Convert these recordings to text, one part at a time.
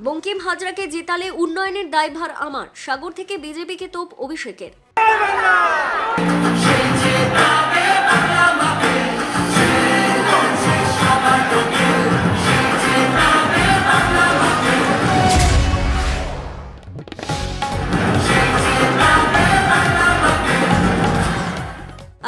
বঙ্কিম হাজরাকে জেতালে উন্নয়নের দায়ভার আমার, সাগর থেকে বিজেপিকে তোপ অভিষেকের।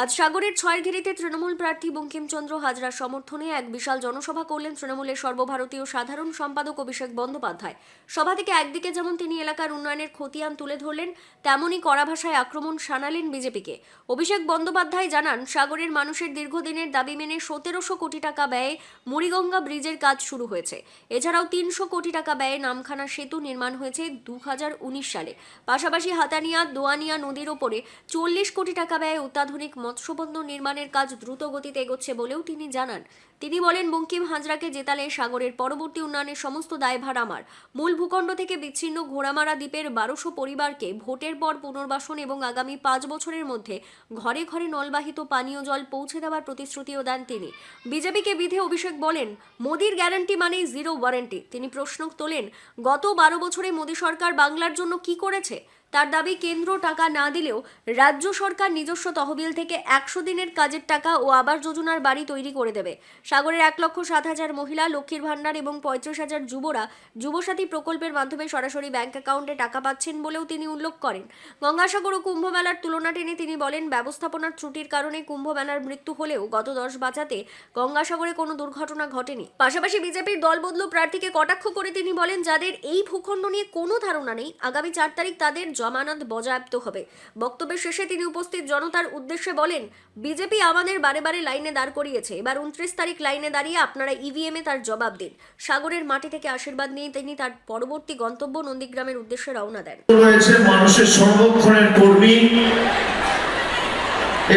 আজ সাগরের ছয়ঘেরিতে তৃণমূল প্রার্থী বঙ্কিমচন্দ্র হাজরার সমর্থনে এক বিশাল জনসভা করলেন তৃণমূলের সর্বভারতীয় সাধারণ সম্পাদক অভিষেক বন্দ্যোপাধ্যায়। সভা থেকে একদিকে যেমন তিনি এলাকার উন্নয়নের খতিয়ান তুলে ধরলেন, তেমনই কড়া ভাষায় আক্রমণ শানালেন বিজেপিকে। অভিষেক বন্দ্যোপাধ্যায় জানান, সাগরের মানুষের দীর্ঘদিনের দাবি মেনে 1700 কোটি টাকা ব্যয়ে মুড়িগঙ্গা ব্রিজের কাজ শুরু হয়েছে। এছাড়াও 300 কোটি টাকা ব্যয়ে নামখানা সেতু নির্মাণ হয়েছে 2019 সালে। পাশাপাশি হাতানিয়া দোয়ানিয়া নদীর ওপরে 40 কোটি টাকা ব্যয়ে অত্যাধুনিক মৎস্যবন্দর নির্মাণের কাজ দ্রুত গতিতে এগোচ্ছে বলেও তিনি জানান। তিনি বলেন, বঙ্কিম হাজরাকে জেতালে সাগরের পরবর্তী উন্নয়নের সমস্ত দায়ভার আমার। মূল ভূখণ্ড থেকে বিচ্ছিন্ন ঘোড়ামারা দ্বীপের 1200 পরিবারকে ভোটের পর পুনর্বাসন এবং আগামী 5 বছরের মধ্যে ঘরে ঘরে নলবাহিত পানীয় জল পৌঁছে দেওয়ার প্রতিশ্রুতিও দেন তিনি। বিজেপিকে বিধে অভিষেক বলেন, মোদির গ্যারান্টি মানেই জিরো ওয়ারেন্টি। তিনি প্রশ্ন তোলেন, গত 12 বছরে মোদি সরকার বাংলার জন্য কি করেছে। তার দাবি, কেন্দ্র টাকা না দিলেও রাজ্য সরকার নিজস্ব তহবিল থেকে 100 দিনের কাজের টাকা ও আবাস যোজনার বাড়ি তৈরি করে দেবে। সাগরের 1,07,000 মহিলা লক্ষ্মীর ভান্ডার এবং 35,000 যুবরা যুবসাথী প্রকল্পের মাধ্যমে সরাসরি ব্যাংক অ্যাকাউন্টে টাকা পাচ্ছেন বলেও তিনি উল্লেখ করেন। গঙ্গাসাগর ও কুম্ভ মেলার তুলনা টেনে তিনি বলেন, ব্যবস্থাপনার ত্রুটির কারণে কুম্ভ মেলার মৃত্যু হলেও গত 10 বাঁচাতে গঙ্গাসাগরে কোনো দুর্ঘটনা ঘটেনি। পাশাপাশি বিজেপির দলবদলু প্রার্থীকে কটাক্ষ করে তিনি বলেন, যাদের এই ভূখণ্ড নিয়ে কোনো ধারণা নেই, আগামী 4 তারিখ তাদের জামানত বজায়প্ত হবে। বক্তব্যের শেষে তিনি উপস্থিত জনতার উদ্দেশ্যে বলেন, বিজেপি আমাদের বারে বারে লাইনে দাঁড় করিয়েছে, এবার 29 তারিখ লাইনে দাঁড়িয়ে আপনারা ইভিএম এ তার জবাব দিন। সাগরের মাটি থেকে আশীর্বাদ নিয়ে তিনি তার পরবর্তী গন্তব্য নন্দীগ্রামের উদ্দেশ্যে রওনা দেন। রয়েছে মানুষের সর্বক্ষণের কর্মী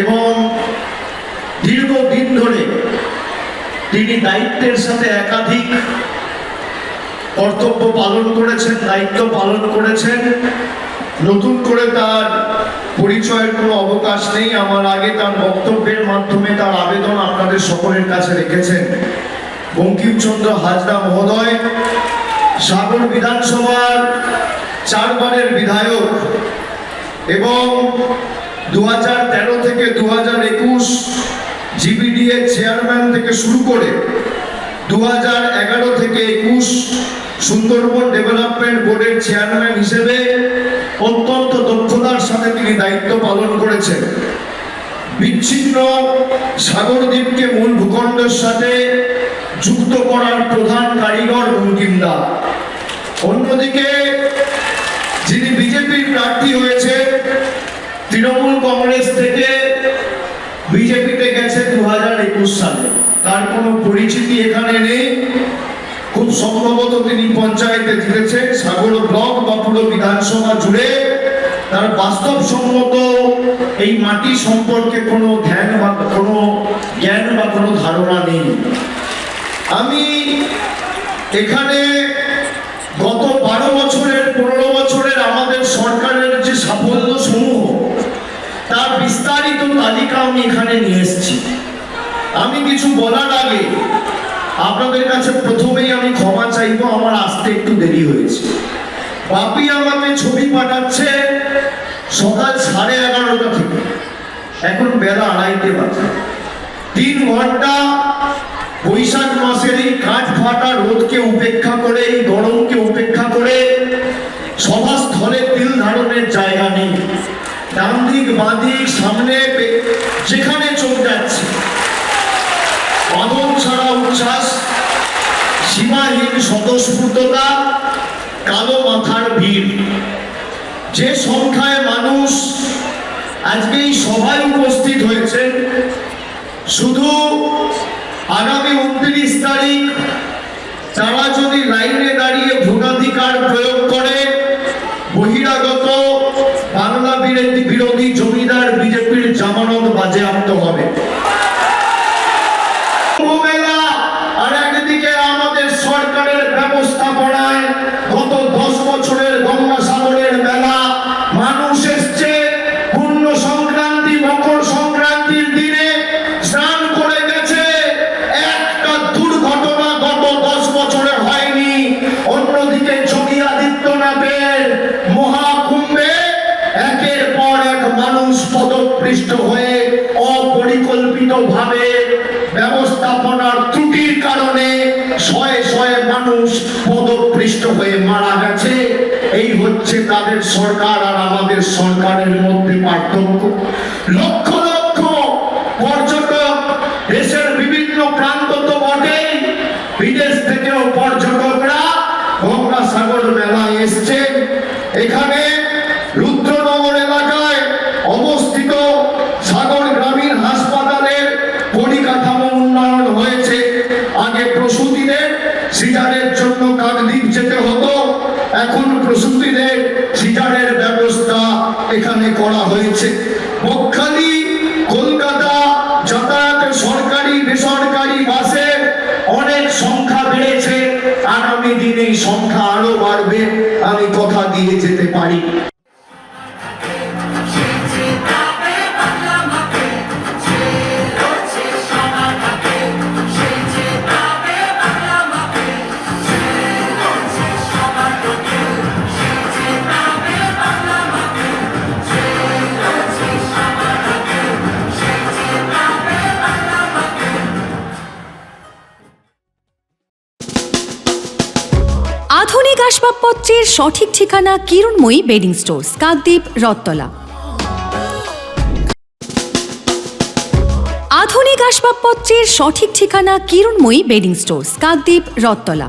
এবং দীর্ঘদিন ধরে তিনি দায়িত্বের সাথে একাধিক কর্তব্য পালন করেছেন, দায়িত্ব পালন করেছেন। নতুন করে তার পরিচয়ের কোনো অবকাশ নেই। আমার আগে তার বক্তব্যের মাধ্যমে তার আবেদন আপনাদের সকলের কাছে রেখেছেন। বঙ্কিমচন্দ্র হাজরা মহোদয় সাগর বিধানসভার 4 বারের বিধায়ক এবং 2013 থেকে 2021 জিবিডিএ চেয়ারম্যান থেকে শুরু করে 2011 থেকে 21 সুন্দরবন ডেভেলপমেন্ট বোর্ডের চেয়ারম্যান হিসেবে অত্যন্ত দক্ষতার সাথে তিনি দায়িত্ব পালন করেছেন। বিচ্ছিন্ন সাগর দ্বীপকে মূল ভূখণ্ডের সাথে যুক্ত করার প্রধান কারিগর বঙ্কিমদা। অন্যদিকে যিনি বিজেপির প্রার্থী হয়েছে, তৃণমূল কংগ্রেস থেকে বিজেপিতে গেছে 2021 সালে, তার কোনো পরিচিতি এখানে নেই। খুব সম্ভবত তিনি পঞ্চায়েতে জিতেছেন। সাগর ব্লক বা পুরো বিধানসভা জুড়ে তার বাস্তবসম্মত এই মাটি সম্পর্কে কোনো জ্ঞান বা কোনো ধারণা নেই। আমি এখানে গত 12 বছরের 15 বছরের আমাদের সরকারের যে সাফল্য সমূহ, তার বিস্তারিত তালিকা আমি এখানে নিয়ে এসেছি। আমি কিছু বলার আগে আপনাদের কাছে প্রথমেই আমি ক্ষমা চাইবো, আমার আসতে একটু দেরি হয়েছে। বাপি আমাকে ছবি পাঠাচ্ছে সকাল 11:30 থেকে, এখন বেলা 2:30 বাজে। 3 ঘন্টা বৈশাখ মাসের এই কাঠ ফাটা রোদকে উপেক্ষা করে, এই গরমকে উপেক্ষা করে সভাস্থলে তিল ধারণের জায়গা নেই। ডান দিক বাঁ দিক সামনে যেখানে চোখ যাচ্ছে বাঁধন ছাড়া উচ্ছ্বাস, সীমাহীন স্বতঃস্ফূর্ততা, কালো মাথার ভিড়। যে সংখ্যায় মানুষ আজকে এই সভায় উপস্থিত হয়েছে, শুধু আগামী 29 তারিখ তারা যদি লাইনে দাঁড়িয়ে ভোটাধিকার প্রয়োগ করে, বহিরাগত বাংলা বিরোধী জমিদার বিজেপির জামানত বাজেয়াপ্ত হবে। আর একদিকে আমাদের সরকারের ব্যবস্থাপনায় গত 10 বছরের গঙ্গাসাগরের মেলা, মানুষ এসছে পূর্ণ সংক্রান্তি, মকর সংক্রান্তির দিনে স্নান করে গেছে, একটা পদপৃষ্ট হয়ে অপরিকল্পিতভাবে ব্যবস্থাপনার ত্রুটির কারণে শয়ে শয়ে মানুষ পদপৃষ্ট হয়ে মারা গেছে। এই হচ্ছে তাদের সরকার আর আমাদের সরকারের মধ্যে পার্থক্য। লক্ষ লক্ষ পর্যটক দেশের বিভিন্ন প্রান্ত তো বটেই, বিদেশ থেকেও পর্যটকরা গঙ্গাসাগর মেলায় এসছে। এখানে রুদ্রনগর এলাকায় অবস্থিত সাগর গ্রামীণ হাসপাতালের পরিকাঠামো উন্নয়ন হয়েছে। আগে প্রসূতিদের সিজারের জন্য কাকদ্বীপ যেতে হতো, এখন প্রসূতিদের সিজারের ব্যবস্থা এখানে করা হয়েছে। বকখালি কলকাতা যাতায়াতে সরকারি বেসরকারি বাসের অনেক সংখ্যা বেড়েছে, আগামী দিনে এই সংখ্যা আরো বাড়বে, আমি কথা দিয়ে যেতে পারি। আধুনিক আসবাবপত্রের সঠিক ঠিকানা কিরণময়ী বেডিং স্টোর্স, কাকদ্বীপ, রথতলা। আধুনিক আসবাবপত্রের সঠিক ঠিকানা কিরণময়ী বেডিং স্টোর্স, কাকদ্বীপ, রথতলা।